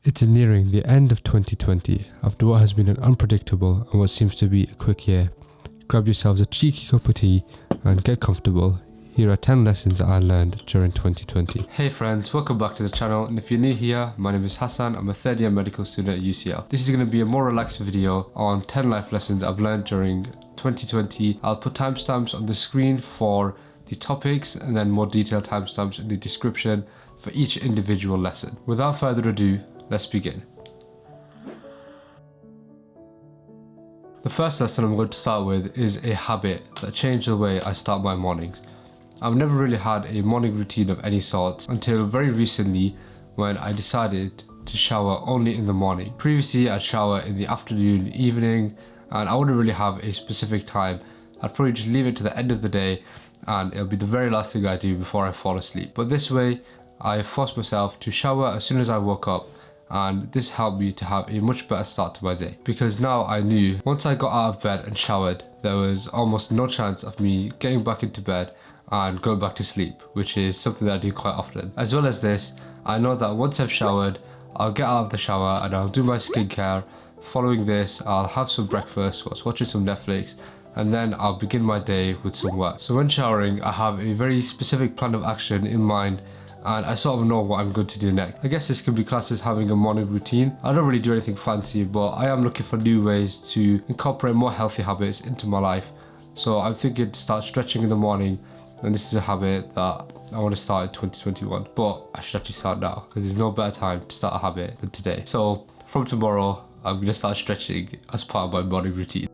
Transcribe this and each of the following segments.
It's nearing the end of 2020 after what has been an unpredictable and what seems to be a quick year. Grab yourselves a cheeky cup of tea and get comfortable. Here are 10 lessons that I learned during 2020. Hey friends, welcome back to the channel, and if you're new here, my name is Hassan. I'm a third year medical student at UCL. This is going to be a more relaxed video on 10 life lessons I've learned during 2020. I'll put timestamps on the screen for the topics and then more detailed timestamps in the description for each individual lesson. Without further ado, let's begin. The first lesson I'm going to start with is a habit that changed the way I start my mornings. I've never really had a morning routine of any sort until very recently when I decided to shower only in the morning. Previously I'd shower in the afternoon, evening, and I wouldn't really have a specific time. I'd probably just leave it to the end of the day and it'll be the very last thing I do before I fall asleep. But this way I forced myself to shower as soon as I woke up, and this helped me to have a much better start to my day, because now I knew once I got out of bed and showered, there was almost no chance of me getting back into bed and going back to sleep, which is something that I do quite often. As well as this, I know that once I've showered, I'll get out of the shower and I'll do my skincare. Following this, I'll have some breakfast whilst watching some Netflix, and then I'll begin my day with some work. So when showering, I have a very specific plan of action in mind, and I sort of know what I'm going to do next. I guess this can be classed as having a morning routine. I don't really do anything fancy, but I am looking for new ways to incorporate more healthy habits into my life. So I'm thinking to start stretching in the morning, and this is a habit that I want to start in 2021. But I should actually start now, because there's no better time to start a habit than today. So from tomorrow, I'm going to start stretching as part of my morning routine.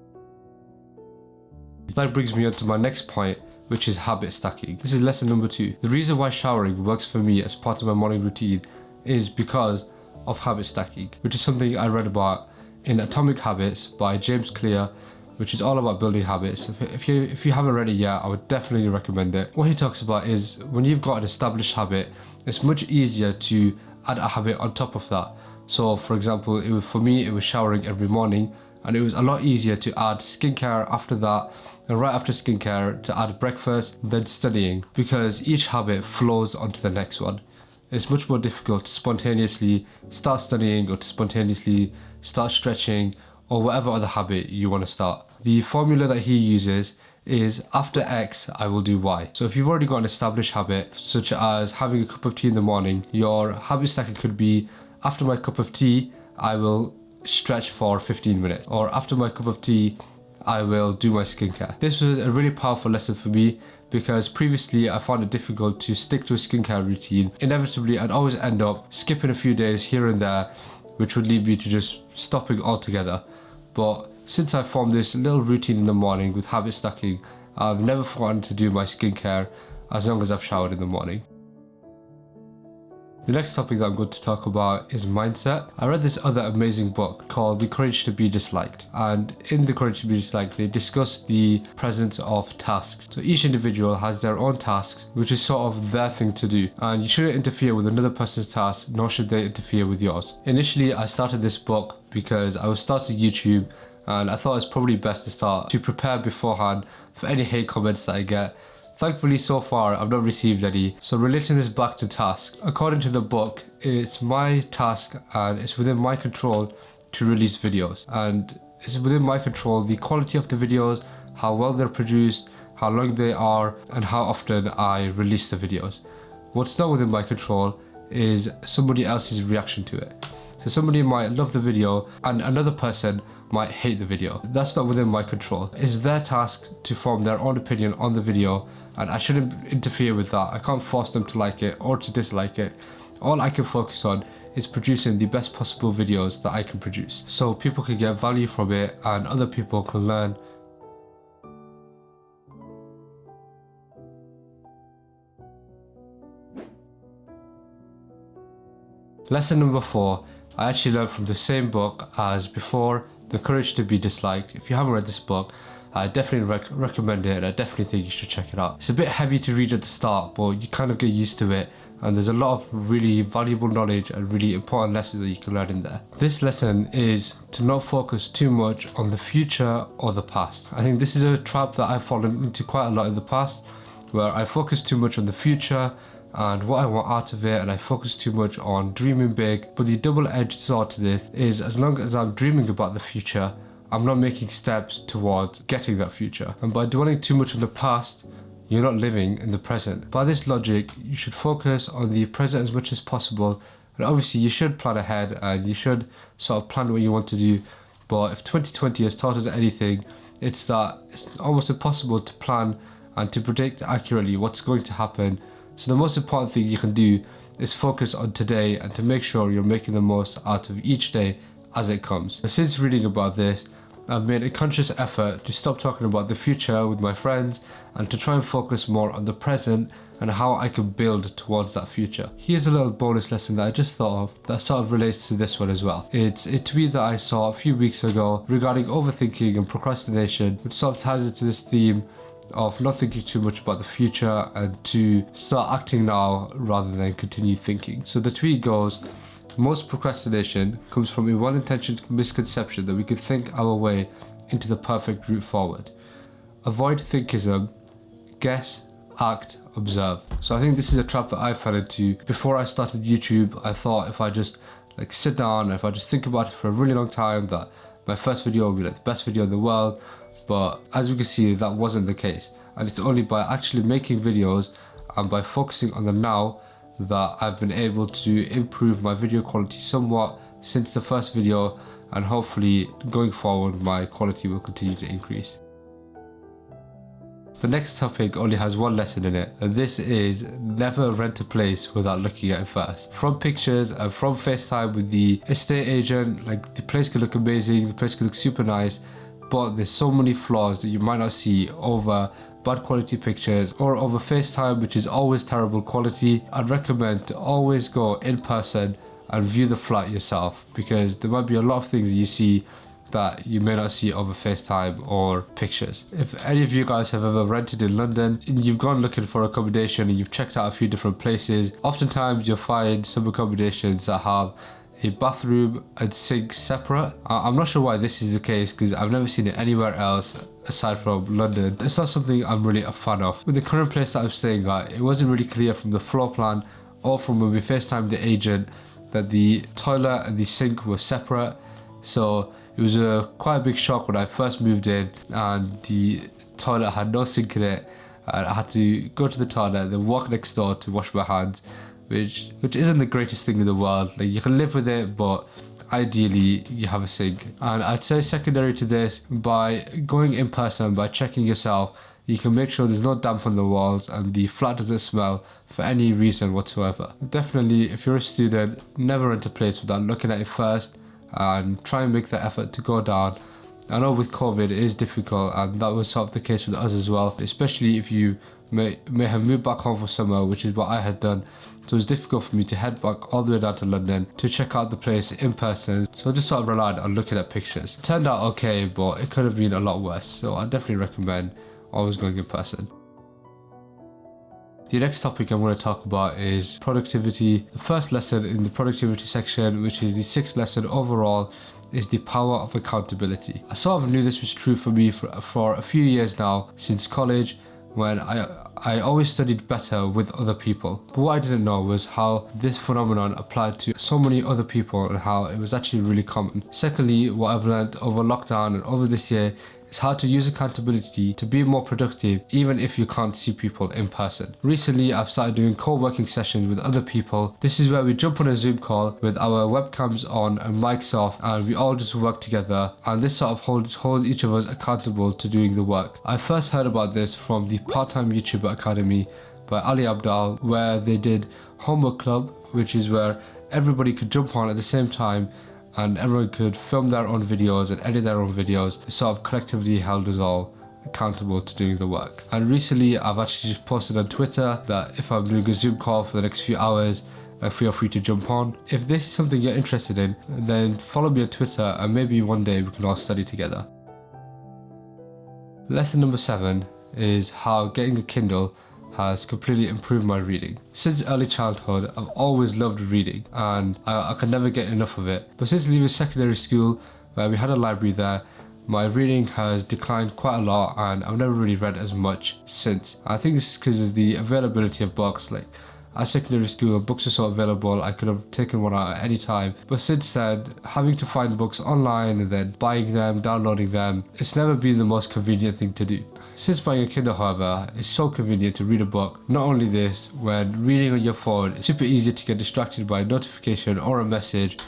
That brings me on to my next point, which is habit stacking. This is lesson number 2. The reason why showering works for me as part of my morning routine is because of habit stacking, which is something I read about in Atomic Habits by James Clear, which is all about building habits. If you haven't read it yet, I would definitely recommend it. What he talks about is when you've got an established habit, it's much easier to add a habit on top of that. So for example, for me, it was showering every morning, and it was a lot easier to add skincare after that, and right after skincare to add breakfast, then studying, because each habit flows onto the next one. It's much more difficult to spontaneously start studying or to spontaneously start stretching or whatever other habit you want to start. The formula that he uses is after X, I will do Y. So if you've already got an established habit, such as having a cup of tea in the morning, your habit stacking could be after my cup of tea, I will stretch for 15 minutes, or after my cup of tea, I will do my skincare. This was a really powerful lesson for me, because previously I found it difficult to stick to a skincare routine. Inevitably, I'd always end up skipping a few days here and there, which would lead me to just stopping altogether. But since I formed this little routine in the morning with habit stacking, I've never forgotten to do my skincare as long as I've showered in the morning. The next topic that I'm going to talk about is mindset. I read this other amazing book called The Courage to be Disliked, and in The Courage to be Disliked, they discuss the presence of tasks. So each individual has their own tasks, which is sort of their thing to do, and you shouldn't interfere with another person's task, nor should they interfere with yours. Initially, I started this book because I was starting YouTube, and I thought it's probably best to start to prepare beforehand for any hate comments that I get. Thankfully, so far, I've not received any. So relating this back to tasks, according to the book, it's my task and it's within my control to release videos. And it's within my control the quality of the videos, how well they're produced, how long they are, and how often I release the videos. What's not within my control is somebody else's reaction to it. So somebody might love the video and another person might hate the video. That's not within my control. It's their task to form their own opinion on the video, and I shouldn't interfere with that. I can't force them to like it or to dislike it. All I can focus on is producing the best possible videos that I can produce, so people can get value from it and other people can learn. Lesson number 4, I actually learned from the same book as before, The Courage to be Disliked. If you haven't read this book, I definitely recommend it, and I definitely think you should check it out. It's a bit heavy to read at the start, but you kind of get used to it, and there's a lot of really valuable knowledge and really important lessons that you can learn in there. This lesson is to not focus too much on the future or the past. I think this is a trap that I've fallen into quite a lot in the past, where I focus too much on the future and what I want out of it, and I focus too much on dreaming big. But the double-edged sword to this is, as long as I'm dreaming about the future, I'm not making steps towards getting that future. And by dwelling too much on the past, you're not living in the present. By this logic, you should focus on the present as much as possible. And obviously you should plan ahead and you should sort of plan what you want to do. But if 2020 has taught us anything, it's that it's almost impossible to plan and to predict accurately what's going to happen. So the most important thing you can do is focus on today and to make sure you're making the most out of each day as it comes. And since reading about this, I've made a conscious effort to stop talking about the future with my friends and to try and focus more on the present and how I can build towards that future. Here's a little bonus lesson that I just thought of that sort of relates to this one as well. It's a tweet that I saw a few weeks ago regarding overthinking and procrastination, which sort of ties into this theme of not thinking too much about the future and to start acting now rather than continue thinking. So the tweet goes, "Most procrastination comes from a well-intentioned misconception that we can think our way into the perfect route forward. Avoid thinkism, guess, act, observe." So I think this is a trap that I fell into. Before I started YouTube, I thought if I just sit down, if I just think about it for a really long time, that my first video will be the best video in the world. But as you can see, that wasn't the case. And it's only by actually making videos and by focusing on the now that I've been able to improve my video quality somewhat since the first video, and hopefully going forward my quality will continue to increase. The next topic only has one lesson in it, and this is never rent a place without looking at it first. From pictures and from FaceTime with the estate agent, the place could look amazing, the place could look super nice, but there's so many flaws that you might not see over bad quality pictures or over FaceTime, which is always terrible quality. I'd recommend to always go in person and view the flat yourself, because there might be a lot of things that you see that you may not see over FaceTime or pictures. If any of you guys have ever rented in London and you've gone looking for accommodation and you've checked out a few different places, oftentimes you'll find some accommodations that have a bathroom and sink separate. I'm not sure why this is the case, because I've never seen it anywhere else aside from London. It's not something I'm really a fan of. With the current place that I'm staying at, it wasn't really clear from the floor plan or from when we FaceTimed the agent that the toilet and the sink were separate. So it was quite a big shock when I first moved in and the toilet had no sink in it, and I had to go to the toilet, then walk next door to wash my hands, which isn't the greatest thing in the world. You can live with it, but ideally you have a sink. And I'd say secondary to this, by going in person, by checking yourself, you can make sure there's no damp on the walls and the flat doesn't smell for any reason whatsoever. Definitely, if you're a student, never rent a place without looking at it first and try and make the effort to go down. I know with COVID it is difficult, and that was sort of the case with us as well, especially if you may have moved back home for summer, which is what I had done. So it was difficult for me to head back all the way down to London to check out the place in person. So I just sort of relied on looking at pictures. It turned out okay, but it could have been a lot worse. So I definitely recommend always going in person. The next topic I'm going to talk about is productivity. The first lesson in the productivity section, which is the sixth lesson overall, is the power of accountability. I sort of knew this was true for me for a few years now, since college, when I always studied better with other people. But what I didn't know was how this phenomenon applied to so many other people and how it was actually really common. Secondly, what I've learned over lockdown and over this year is how to use accountability to be more productive even if you can't see people in person. Recently, I've started doing co-working sessions with other people. This is where we jump on a Zoom call with our webcams on and mics off, and we all just work together, and this sort of holds each of us accountable to doing the work. I first heard about this from the Part-Time YouTuber Academy by Ali Abdal, where they did Homework Club, which is where everybody could jump on at the same time and everyone could film their own videos and edit their own videos. It sort of collectively held us all accountable to doing the work. And recently I've actually just posted on Twitter that if I'm doing a Zoom call for the next few hours, feel free to jump on. If this is something you're interested in, then follow me on Twitter and maybe one day we can all study together. Lesson number 7 is how getting a Kindle has completely improved my reading. Since early childhood, I've always loved reading and I could never get enough of it. But since leaving secondary school, where we had a library there, my reading has declined quite a lot and I've never really read as much since. I think this is because of the availability of books. at secondary school, books were so available, I could have taken one out at any time. But since then, having to find books online and then buying them, downloading them, it's never been the most convenient thing to do. Since buying a Kindle, however, it's so convenient to read a book. Not only this, when reading on your phone, it's super easy to get distracted by a notification or a message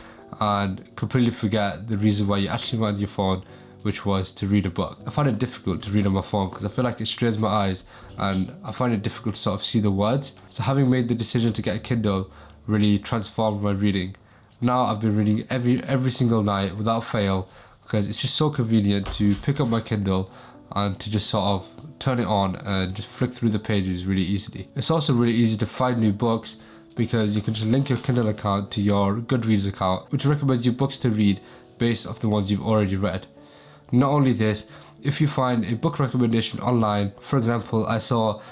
and completely forget the reason why you actually went on your phone, which was to read a book. I find it difficult to read on my phone because I feel like it strains my eyes and I find it difficult to sort of see the words. So having made the decision to get a Kindle really transformed my reading. Now I've been reading every single night without fail because it's just so convenient to pick up my Kindle and to just sort of turn it on and just flick through the pages really easily. It's also really easy to find new books because you can just link your Kindle account to your Goodreads account, which recommends you books to read based off the ones you've already read. Not only this, if you find a book recommendation online, for example, I saw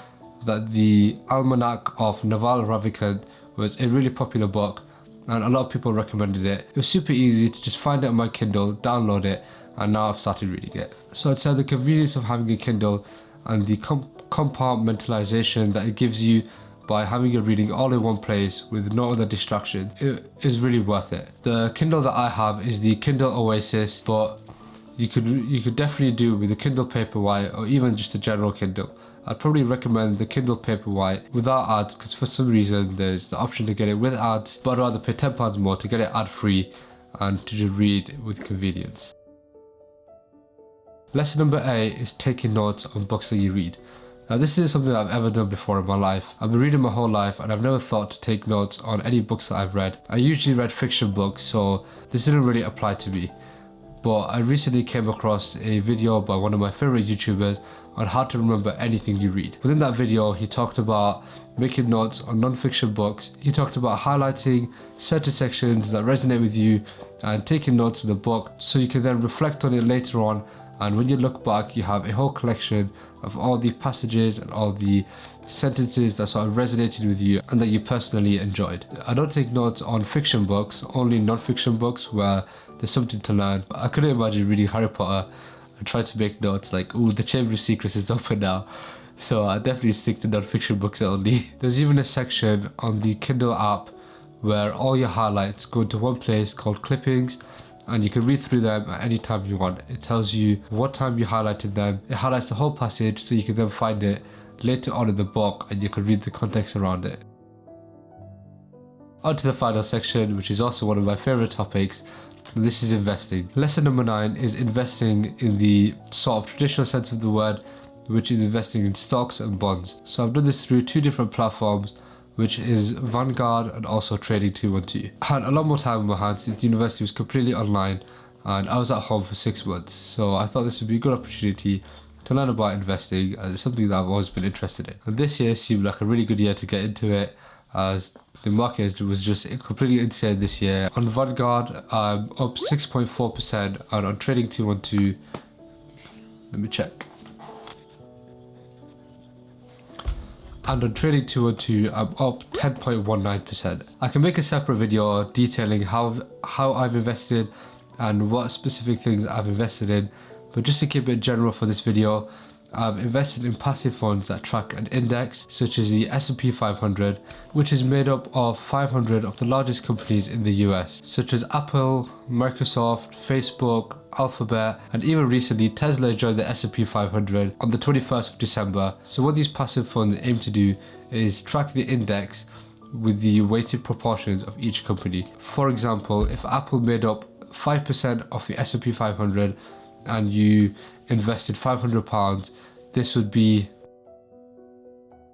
that the Almanac of Naval Ravikant was a really popular book and a lot of people recommended it. It was super easy to just find it on my Kindle, download it, and now I've started reading it. So I'd say the convenience of having a Kindle and the compartmentalization that it gives you by having your reading all in one place with no other distraction, it is really worth it. The Kindle that I have is the Kindle Oasis, but you could definitely do with a Kindle Paperwhite or even just a general Kindle. I'd probably recommend the Kindle Paperwhite without ads because for some reason there's the option to get it with ads, but I'd rather pay £10 more to get it ad free and to just read with convenience. Lesson number 8 is taking notes on books that you read. Now this isn't something I've ever done before in my life. I've been reading my whole life and I've never thought to take notes on any books that I've read. I usually read fiction books, so this didn't really apply to me. But I recently came across a video by one of my favorite YouTubers on how to remember anything you read. Within that video, he talked about making notes on non-fiction books. He talked about highlighting certain sections that resonate with you and taking notes of the book so you can then reflect on it later on, and when you look back you have a whole collection of all the passages and all the sentences that sort of resonated with you and that you personally enjoyed. I don't take notes on fiction books, only non-fiction books where there's something to learn. I couldn't imagine reading Harry Potter and trying to make notes like, ooh, the Chamber of Secrets is open now. So I definitely stick to non-fiction books only. There's even a section on the Kindle app where all your highlights go into one place called clippings, and you can read through them at any time you want. It tells you what time you highlighted them. It highlights the whole passage so you can then find it later on in the book and you can read the context around it. On to the final section, which is also one of my favorite topics, and this is investing. Lesson number 9 is investing in the sort of traditional sense of the word, which is investing in stocks and bonds. So I've done this through 2 different platforms, which is Vanguard and also Trading 212. I had a lot more time on my hands since university was completely online and I was at home for 6 months. So I thought this would be a good opportunity to learn about investing, as it's something that I've always been interested in. And this year seemed like a really good year to get into it, as the market was just completely insane this year. On Vanguard, I'm up 6.4%, and on Trading 212, let me check. And on Trading 212, I'm up 10.19%. I can make a separate video detailing how I've invested and what specific things I've invested in, but just to keep it general for this video, I've invested in passive funds that track an index such as the S&P 500, which is made up of 500 of the largest companies in the US, such as Apple, Microsoft, Facebook, Alphabet, and even recently Tesla joined the S&P 500 on the 21st of December. So what these passive funds aim to do is track the index with the weighted proportions of each company. For example, if Apple made up 5% of the S&P 500 and you invested £500, this would be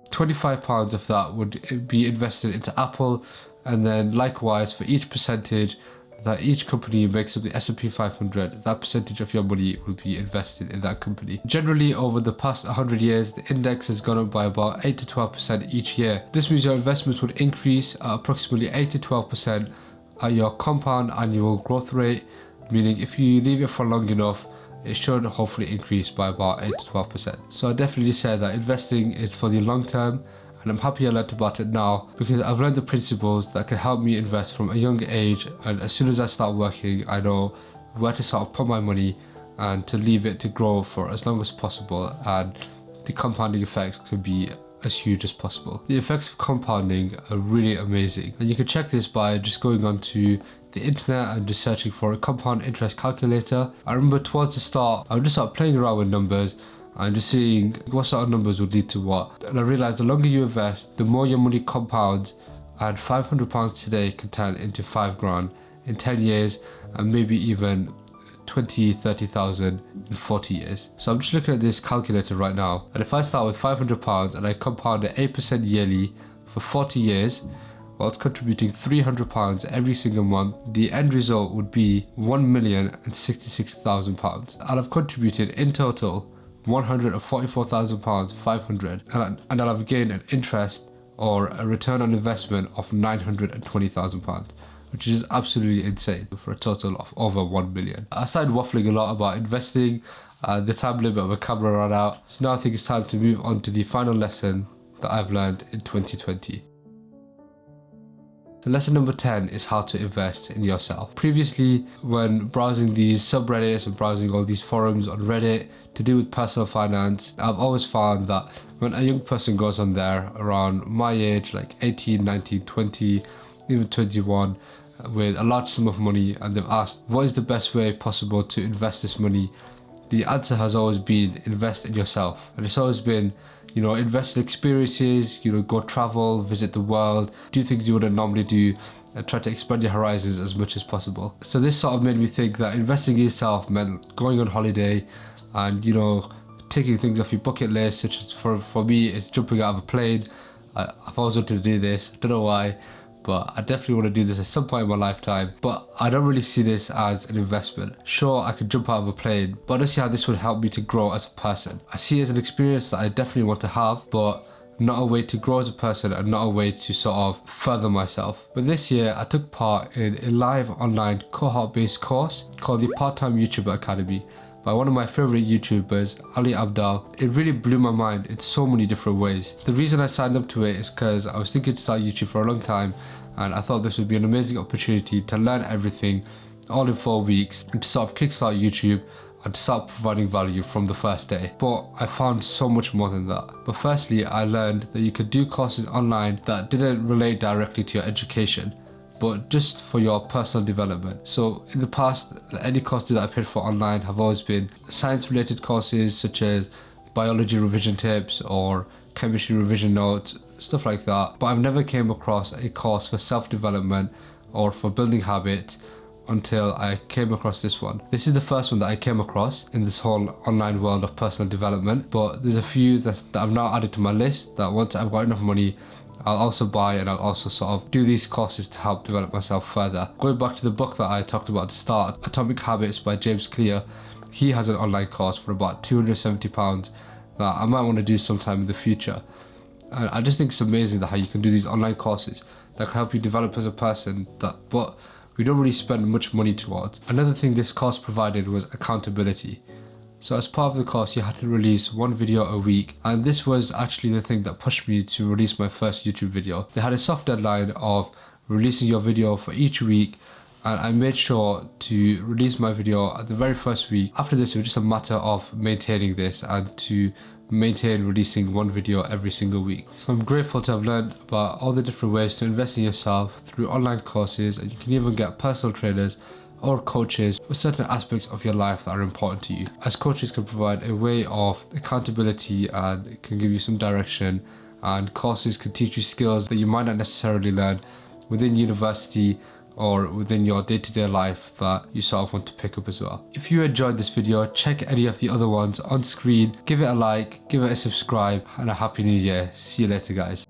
£25 of that would be invested into Apple, and then likewise for each percentage that each company makes up the S&P 500, that percentage of your money will be invested in that company. Generally, over the past 100 years, the index has gone up by about 8 to 12% each year. This means your investments would increase at approximately 8 to 12% at your compound annual growth rate, meaning if you leave it for long enough, it should hopefully increase by about 8 to 12%. So I definitely say that investing is for the long term, and I'm happy I learned about it now because I've learned the principles that can help me invest from a young age, and as soon as I start working, I know where to sort of put my money and to leave it to grow for as long as possible, and the compounding effects could be as huge as possible. The effects of compounding are really amazing, and you can check this by just going onto the internet and just searching for a compound interest calculator. I remember towards the start, I would just start playing around with numbers and just seeing what sort of numbers would lead to what. And I realised the longer you invest, the more your money compounds, and £500 today can turn into £5,000 in 10 years, and maybe even 20, 30,000 in 40 years. So I'm just looking at this calculator right now, and if I start with £500 and I compound at 8% yearly for 40 years, whilst contributing £300 every single month, the end result would be £1,066,000. And I've contributed in total £144,500, and I'll have gained an interest or a return on investment of £920,000, which is absolutely insane, for a total of over £1 million. I started waffling a lot about investing, the time limit of a camera ran out, so now I think it's time to move on to the final lesson that I've learned in 2020. So lesson number 10 is how to invest in yourself. Previously, when browsing these subreddits and browsing all these forums on Reddit to do with personal finance, I've always found that when a young person goes on there around my age, like 18, 19, 20, even 21, with a large sum of money, and they've asked what is the best way possible to invest this money, the answer has always been invest in yourself. And it's always been, invest in experiences, go travel, visit the world, do things you wouldn't normally do, and try to expand your horizons as much as possible. So this sort of made me think that investing in yourself meant going on holiday and, taking things off your bucket list, such as for me, it's jumping out of a plane. I've always wanted to do this, I don't know why, but I definitely want to do this at some point in my lifetime. But I don't really see this as an investment. Sure, I could jump out of a plane, but I don't see how this would help me to grow as a person. I see it as an experience that I definitely want to have, but not a way to grow as a person and not a way to sort of further myself. But this year, I took part in a live online cohort-based course called the Part-Time YouTuber Academy by one of my favorite YouTubers, Ali Abdal. It really blew my mind in so many different ways. The reason I signed up to it is because I was thinking to start YouTube for a long time, and I thought this would be an amazing opportunity to learn everything all in 4 weeks and to sort of kickstart YouTube and to start providing value from the first day. But I found so much more than that. But firstly, I learned that you could do courses online that didn't relate directly to your education, but just for your personal development. So in the past, any courses that I paid for online have always been science related courses such as biology revision tips or chemistry revision notes, stuff like that. But I've never came across a course for self-development or for building habits until I came across this one. This is the first one that I came across in this whole online world of personal development, but there's a few that I've now added to my list that once I've got enough money, I'll also buy, and I'll also sort of do these courses to help develop myself further. Going back to the book that I talked about at the start, Atomic Habits by James Clear, he has an online course for about £270 that I might want to do sometime in the future. And I just think it's amazing that how you can do these online courses that can help you develop as a person, but we don't really spend much money towards. Another thing this course provided was accountability. So as part of the course, you had to release one video a week, and this was actually the thing that pushed me to release my first YouTube video. They had a soft deadline of releasing your video for each week, and I made sure to release my video at the very first week. After this, it was just a matter of maintaining this and to maintain releasing one video every single week. So I'm grateful to have learned about all the different ways to invest in yourself through online courses, and you can even get personal trainers or coaches for certain aspects of your life that are important to you. As coaches can provide a way of accountability and it can give you some direction, and courses can teach you skills that you might not necessarily learn within university or within your day-to-day life that you sort of want to pick up as well. If you enjoyed this video, check any of the other ones on screen, give it a like, give it a subscribe, and a happy new year. See you later, guys.